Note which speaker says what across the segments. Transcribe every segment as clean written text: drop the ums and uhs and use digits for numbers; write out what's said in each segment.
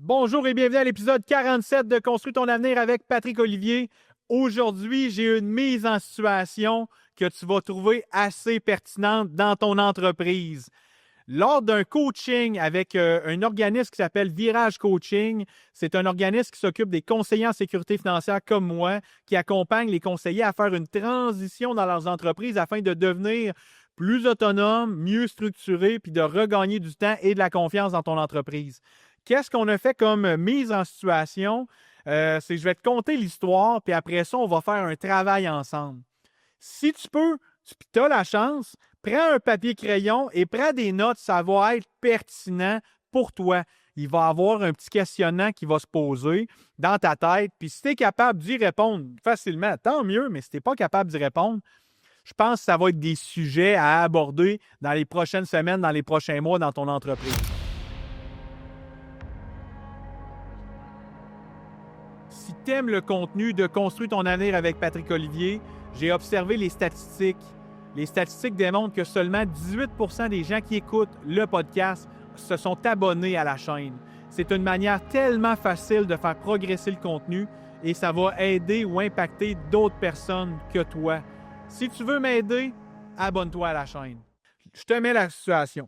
Speaker 1: Bonjour et bienvenue à l'épisode 47 de Construis ton avenir avec Patrick Olivier. Aujourd'hui, j'ai une mise en situation que tu vas trouver assez pertinente dans ton entreprise. Lors d'un coaching avec un organisme qui s'appelle Virage Coaching, c'est un organisme qui s'occupe des conseillers en sécurité financière comme moi, qui accompagne les conseillers à faire une transition dans leurs entreprises afin de devenir plus autonomes, mieux structurés, puis de regagner du temps et de la confiance dans ton entreprise. Qu'est-ce qu'on a fait comme mise en situation? Je vais te conter l'histoire, puis après ça, on va faire un travail ensemble. Si tu peux, tu as la chance, prends un papier-crayon et prends des notes, ça va être pertinent pour toi. Il va y avoir un petit questionnement qui va se poser dans ta tête, puis si tu es capable d'y répondre facilement, tant mieux, mais si tu n'es pas capable d'y répondre, je pense que ça va être des sujets à aborder dans les prochaines semaines, dans les prochains mois dans ton entreprise. Si tu aimes le contenu de Construis ton avenir avec Patrick Olivier, j'ai observé les statistiques. Les statistiques démontrent que seulement 18% des gens qui écoutent le podcast se sont abonnés à la chaîne. C'est une manière tellement facile de faire progresser le contenu et ça va aider ou impacter d'autres personnes que toi. Si tu veux m'aider, abonne-toi à la chaîne. Je te mets la situation.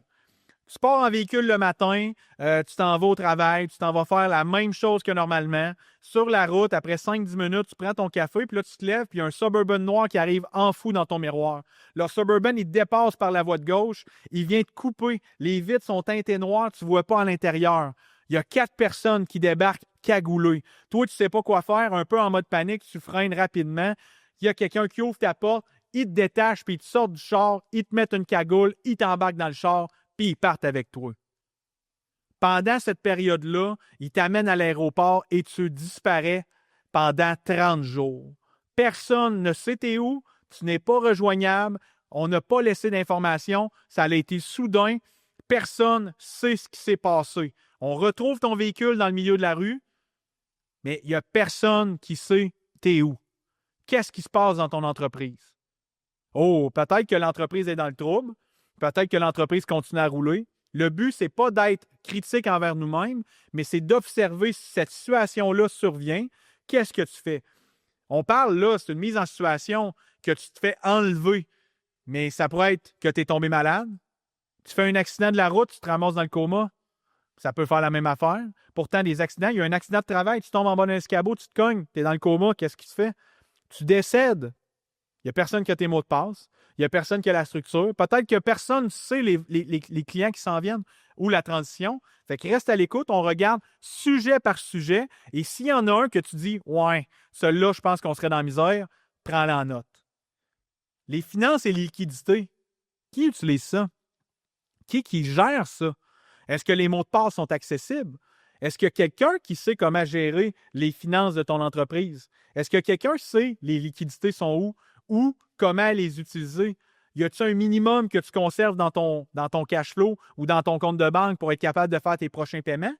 Speaker 1: Tu pars en véhicule le matin, tu t'en vas au travail, tu t'en vas faire la même chose que normalement. Sur la route, après 5-10 minutes, tu prends ton café, puis là, tu te lèves, puis il y a un Suburban noir qui arrive en fou dans ton miroir. Le Suburban, il te dépasse par la voie de gauche, il vient te couper. Les vitres sont teintées noires, tu ne vois pas à l'intérieur. Il y a 4 personnes qui débarquent cagoulées. Toi, tu ne sais pas quoi faire, un peu en mode panique, tu freines rapidement. Il y a quelqu'un qui ouvre ta porte, il te détache, puis il te sort du char, il te met une cagoule, il t'embarque dans le char, puis ils partent avec toi. Pendant cette période-là, ils t'amènent à l'aéroport et tu disparais pendant 30 jours. Personne ne sait t'es où, tu n'es pas rejoignable, on n'a pas laissé d'informations, ça a été soudain, personne ne sait ce qui s'est passé. On retrouve ton véhicule dans le milieu de la rue, mais il n'y a personne qui sait t'es où. Qu'est-ce qui se passe dans ton entreprise? Oh, peut-être que l'entreprise est dans le trouble. Peut-être que l'entreprise continue à rouler. Le but, ce n'est pas d'être critique envers nous-mêmes, mais c'est d'observer si cette situation-là survient. Qu'est-ce que tu fais? On parle là, c'est une mise en situation que tu te fais enlever, mais ça pourrait être que tu es tombé malade. Tu fais un accident de la route, tu te ramasses dans le coma. Ça peut faire la même affaire. Pourtant, des accidents, il y a un accident de travail, tu tombes en bas d'un escabeau, tu te cognes, tu es dans le coma, qu'est-ce qui se fait? Tu décèdes. Il n'y a personne qui a tes mots de passe. Il n'y a personne qui a la structure. Peut-être que personne ne sait les clients qui s'en viennent ou la transition. Fait que reste à l'écoute, on regarde sujet par sujet. Et s'il y en a un que tu dis, ouais, celui-là, je pense qu'on serait dans la misère, prends-le en note. Les finances et les liquidités, qui utilise ça? Qui gère ça? Est-ce que les mots de passe sont accessibles? Est-ce qu'il y a quelqu'un qui sait comment gérer les finances de ton entreprise? Est-ce que quelqu'un sait les liquidités sont où? Ou comment les utiliser? Y a-t-il un minimum que tu conserves dans ton cash flow ou dans ton compte de banque pour être capable de faire tes prochains paiements?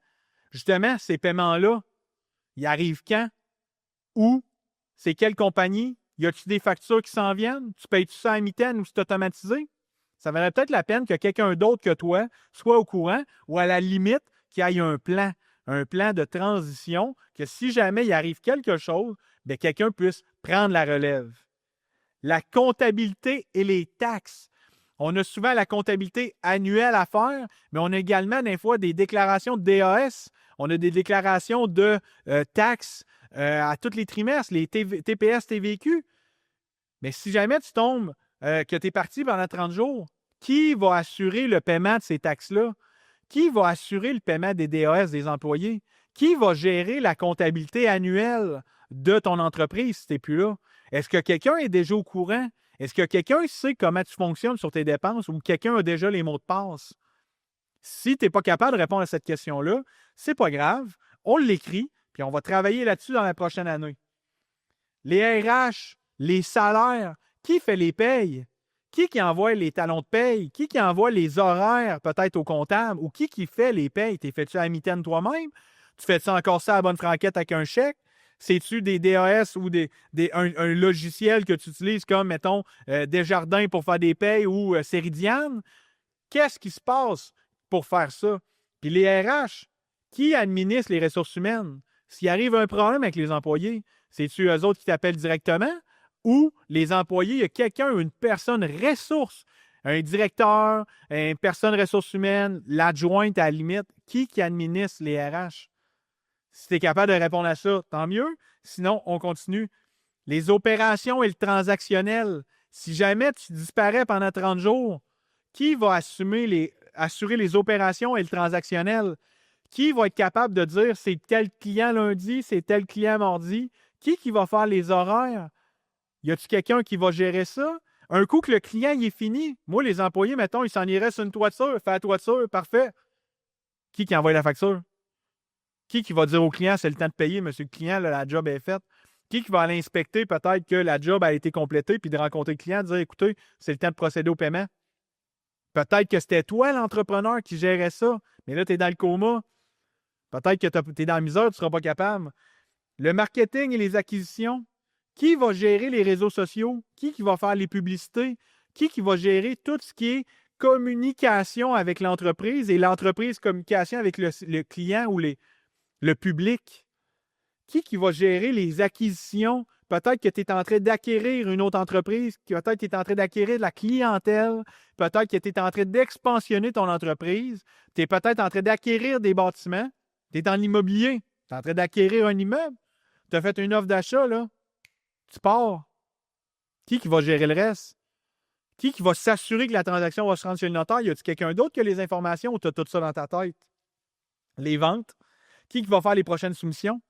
Speaker 1: Justement, ces paiements-là, ils arrivent quand? Où? C'est quelle compagnie? Y a-t-il des factures qui s'en viennent? Tu payes-tu ça à mitaine ou c'est automatisé? Ça valait peut-être la peine que quelqu'un d'autre que toi soit au courant ou à la limite qu'il y ait un plan de transition, que si jamais il arrive quelque chose, bien, quelqu'un puisse prendre la relève. La comptabilité et les taxes. On a souvent la comptabilité annuelle à faire, mais on a également des fois des déclarations de DAS. On a des déclarations de taxes à tous les trimestres, les TPS, TVQ. Mais si jamais tu tombes que tu es parti pendant 30 jours, qui va assurer le paiement de ces taxes-là? Qui va assurer le paiement des DAS des employés? Qui va gérer la comptabilité annuelle de ton entreprise si tu n'es plus là? Est-ce que quelqu'un est déjà au courant? Est-ce que quelqu'un sait comment tu fonctionnes sur tes dépenses ou quelqu'un a déjà les mots de passe? Si tu n'es pas capable de répondre à cette question-là, c'est pas grave. On l'écrit, puis on va travailler là-dessus dans la prochaine année. Les RH, les salaires, qui fait les payes? Qui envoie les talons de paye? Qui envoie les horaires peut-être au comptable? Ou qui fait les payes? T'es fais-tu à la mitaine toi-même? Tu fais-tu encore ça à la bonne franquette avec un chèque? C'est-tu des DAS ou un logiciel que tu utilises comme, mettons, Desjardins pour faire des payes ou Ceridian? Qu'est-ce qui se passe pour faire ça? Puis les RH, Qui administre les ressources humaines? S'il arrive un problème avec les employés, c'est-tu eux autres qui t'appellent directement ou les employés, il y a quelqu'un, une personne ressource, un directeur, une personne ressources humaines, l'adjointe à la limite, qui administre les RH? Si tu es capable de répondre à ça, tant mieux. Sinon, on continue. Les opérations et le transactionnel. Si jamais tu disparais pendant 30 jours, qui va assurer les opérations et le transactionnel? Qui va être capable de dire c'est tel client lundi, c'est tel client mardi? Qui va faire les horaires? Y a-t-il quelqu'un qui va gérer ça? Un coup que le client il est fini, moi, les employés, mettons, il s'en irait sur une toiture, fait la toiture, parfait. Qui envoie la facture? Qui va dire au client c'est le temps de payer, monsieur le client, là, la job est faite? Qui va aller inspecter peut-être que la job a été complétée puis de rencontrer le client, de dire écoutez, c'est le temps de procéder au paiement? Peut-être que c'était toi l'entrepreneur qui gérait ça, mais là, tu es dans le coma. Peut-être que tu es dans la misère, tu ne seras pas capable. Le marketing et les acquisitions. Qui va gérer les réseaux sociaux? Qui va faire les publicités? Qui va gérer tout ce qui est communication avec l'entreprise et l'entreprise communication avec le client ou le public? Qui va gérer les acquisitions? Peut-être que tu es en train d'acquérir une autre entreprise, peut-être que tu es en train d'acquérir de la clientèle, peut-être que tu es en train d'expansionner ton entreprise, tu es peut-être en train d'acquérir des bâtiments, tu es dans l'immobilier, tu es en train d'acquérir un immeuble, tu as fait une offre d'achat, là, tu pars. Qui va gérer le reste? Qui va s'assurer que la transaction va se rendre chez le notaire? Y a-t-il quelqu'un d'autre qui a les informations ou tu as tout ça dans ta tête? Les ventes. Qui va faire les prochaines soumissions?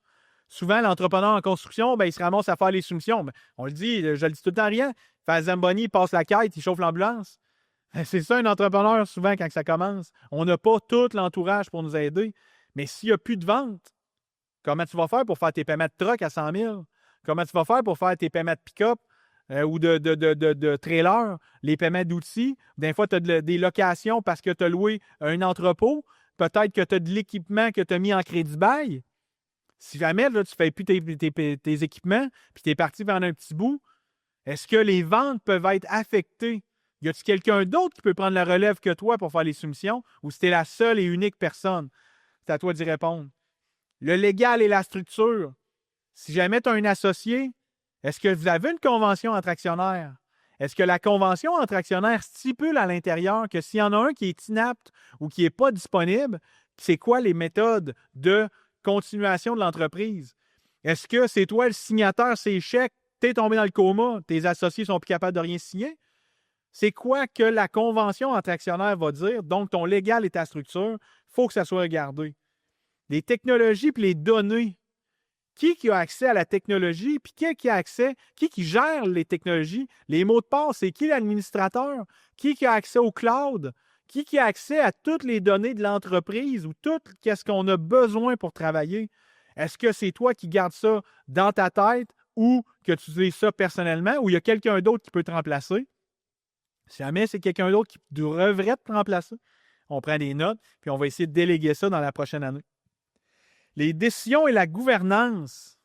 Speaker 1: Souvent, l'entrepreneur en construction, il se ramasse à faire les soumissions. On le dit, je le dis tout le temps rien. Il fait la Zamboni, il passe la quête, il chauffe l'ambulance. C'est ça, un entrepreneur, souvent, quand ça commence. On n'a pas tout l'entourage pour nous aider. Mais s'il n'y a plus de vente, comment tu vas faire pour faire tes paiements de truck à 100 000? Comment tu vas faire pour faire tes paiements de pick-up ou de trailer, les paiements d'outils? Des fois, tu as des locations parce que tu as loué un entrepôt. Peut-être que tu as de l'équipement que tu as mis en crédit bail. Si jamais là, tu ne fais plus tes équipements puis tu es parti pendant un petit bout, est-ce que les ventes peuvent être affectées? Y a-t-il quelqu'un d'autre qui peut prendre la relève que toi pour faire les soumissions ou si tu es la seule et unique personne? C'est à toi d'y répondre. Le légal et la structure. Si jamais tu as un associé, est-ce que vous avez une convention entre actionnaires? Est-ce que la convention entre actionnaires stipule à l'intérieur que s'il y en a un qui est inapte ou qui n'est pas disponible, c'est quoi les méthodes de continuation de l'entreprise? Est-ce que c'est toi le signataire, c'est chèque, tu es tombé dans le coma, tes associés ne sont plus capables de rien signer? C'est quoi que la convention entre actionnaires va dire? Donc, ton légal et ta structure, il faut que ça soit regardé. Les technologies et les données. Qui a accès à la technologie, puis qui a accès, qui gère les technologies, les mots de passe, c'est qui l'administrateur, qui a accès au cloud, qui a accès à toutes les données de l'entreprise ou tout ce qu'on a besoin pour travailler. Est-ce que c'est toi qui gardes ça dans ta tête ou que tu utilises ça personnellement ou il y a quelqu'un d'autre qui peut te remplacer? Si jamais c'est quelqu'un d'autre qui devrait te remplacer, on prend des notes puis on va essayer de déléguer ça dans la prochaine année. Les décisions et la gouvernance.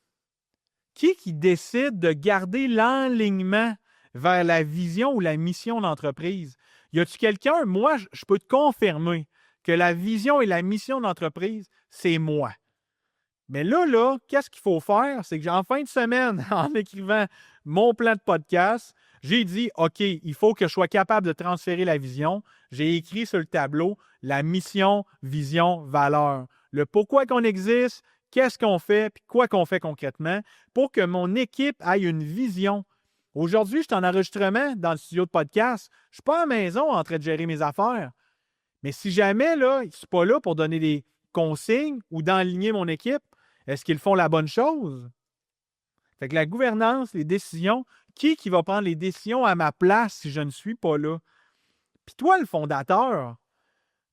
Speaker 1: Qui décide de garder l'enlignement vers la vision ou la mission de l'entreprise? Y a-t-il quelqu'un? Moi, je peux te confirmer que la vision et la mission de l'entreprise, c'est moi. Mais là, qu'est-ce qu'il faut faire? C'est que en fin de semaine, en écrivant mon plan de podcast, j'ai dit, OK, il faut que je sois capable de transférer la vision. J'ai écrit sur le tableau la mission, vision, valeur. Le pourquoi qu'on existe, qu'est-ce qu'on fait, puis quoi qu'on fait concrètement pour que mon équipe ait une vision. Aujourd'hui, je suis en enregistrement dans le studio de podcast. Je ne suis pas à la maison en train de gérer mes affaires. Mais si jamais, là, je ne suis pas là pour donner des consignes ou d'enligner mon équipe, est-ce qu'ils font la bonne chose? Fait que la gouvernance, les décisions, qui va prendre les décisions à ma place si je ne suis pas là? Puis toi, le fondateur,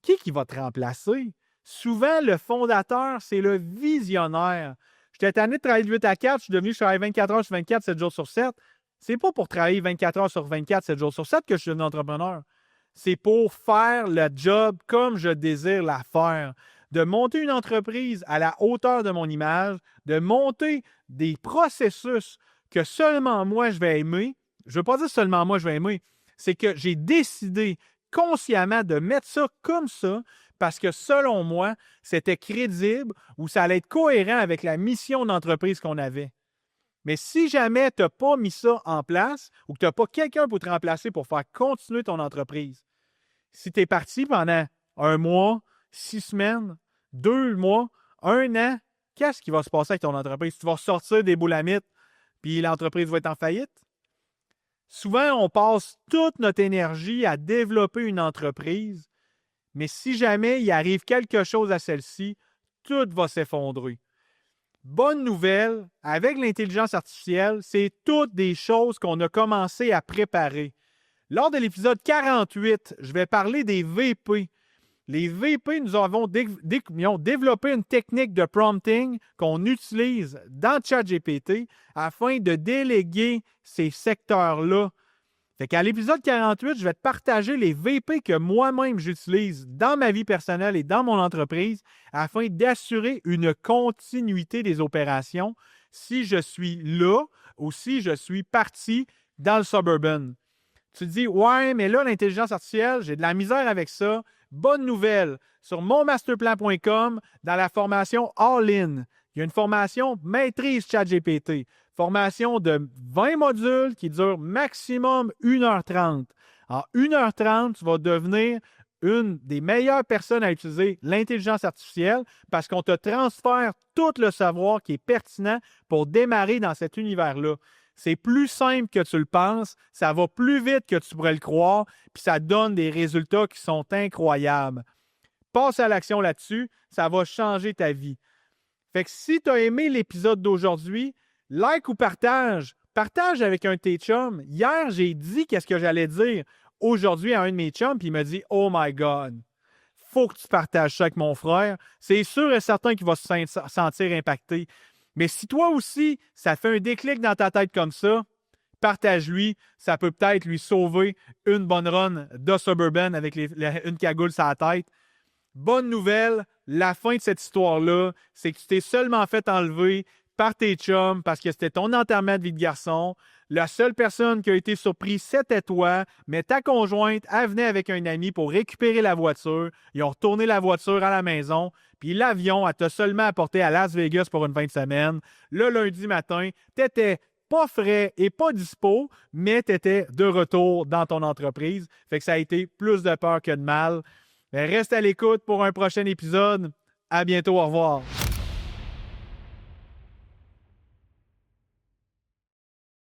Speaker 1: qui va te remplacer? Souvent, le fondateur, c'est le visionnaire. J'étais tanné de travailler de 8 à 4, je suis devenu, je travaille 24 heures sur 24, 7 jours sur 7. C'est pas pour travailler 24 heures sur 24, 7 jours sur 7 que je suis devenu entrepreneur. C'est pour faire le job comme je désire la faire. De monter une entreprise à la hauteur de mon image, de monter des processus que seulement moi je vais aimer. Je ne veux pas dire seulement moi je vais aimer, c'est que j'ai décidé consciemment de mettre ça comme ça, parce que selon moi, c'était crédible ou ça allait être cohérent avec la mission d'entreprise qu'on avait. Mais si jamais tu n'as pas mis ça en place ou que tu n'as pas quelqu'un pour te remplacer pour faire continuer ton entreprise, si tu es parti pendant 1 mois, 6 semaines, 2 mois, 1 an, qu'est-ce qui va se passer avec ton entreprise? Tu vas sortir des boulamites puis l'entreprise va être en faillite? Souvent, on passe toute notre énergie à développer une entreprise, mais si jamais il arrive quelque chose à celle-ci, tout va s'effondrer. Bonne nouvelle, avec l'intelligence artificielle, c'est toutes des choses qu'on a commencé à préparer. Lors de l'épisode 48, je vais parler des VP. Les VP, nous avons développé une technique de prompting qu'on utilise dans ChatGPT afin de déléguer ces secteurs-là. Fait qu'à l'épisode 48, je vais te partager les VP que moi-même j'utilise dans ma vie personnelle et dans mon entreprise afin d'assurer une continuité des opérations si je suis là ou si je suis parti dans le suburban. Tu te dis, ouais, mais là, l'intelligence artificielle, j'ai de la misère avec ça. Bonne nouvelle, sur monmasterplan.com, dans la formation All-In, il y a une formation maîtrise ChatGPT. Formation de 20 modules qui dure maximum 1h30. En 1h30, tu vas devenir une des meilleures personnes à utiliser l'intelligence artificielle parce qu'on te transfère tout le savoir qui est pertinent pour démarrer dans cet univers-là. C'est plus simple que tu le penses, ça va plus vite que tu pourrais le croire, puis ça donne des résultats qui sont incroyables. Passe à l'action là-dessus, ça va changer ta vie. Fait que si tu as aimé l'épisode d'aujourd'hui, like ou partage. Partage avec un de tes chums. Hier, j'ai dit qu'est-ce que j'allais dire aujourd'hui à un de mes chums, puis il m'a dit « Oh my God, faut que tu partages ça avec mon frère. » C'est sûr et certain qu'il va se sentir impacté. Mais si toi aussi, ça fait un déclic dans ta tête comme ça, partage-lui. Ça peut peut-être lui sauver une bonne run de Suburban avec une cagoule sur la tête. Bonne nouvelle, la fin de cette histoire-là, c'est que tu t'es seulement fait enlever par tes chums parce que c'était ton enterrement de vie de garçon. La seule personne qui a été surprise, c'était toi, mais ta conjointe, elle venait avec un ami pour récupérer la voiture. Ils ont retourné la voiture à la maison, puis l'avion, elle t'a seulement apporté à Las Vegas pour une fin de semaine. Le lundi matin, t'étais pas frais et pas dispo, mais t'étais de retour dans ton entreprise. Fait que ça a été plus de peur que de mal. Mais reste à l'écoute pour un prochain épisode. À bientôt, au revoir.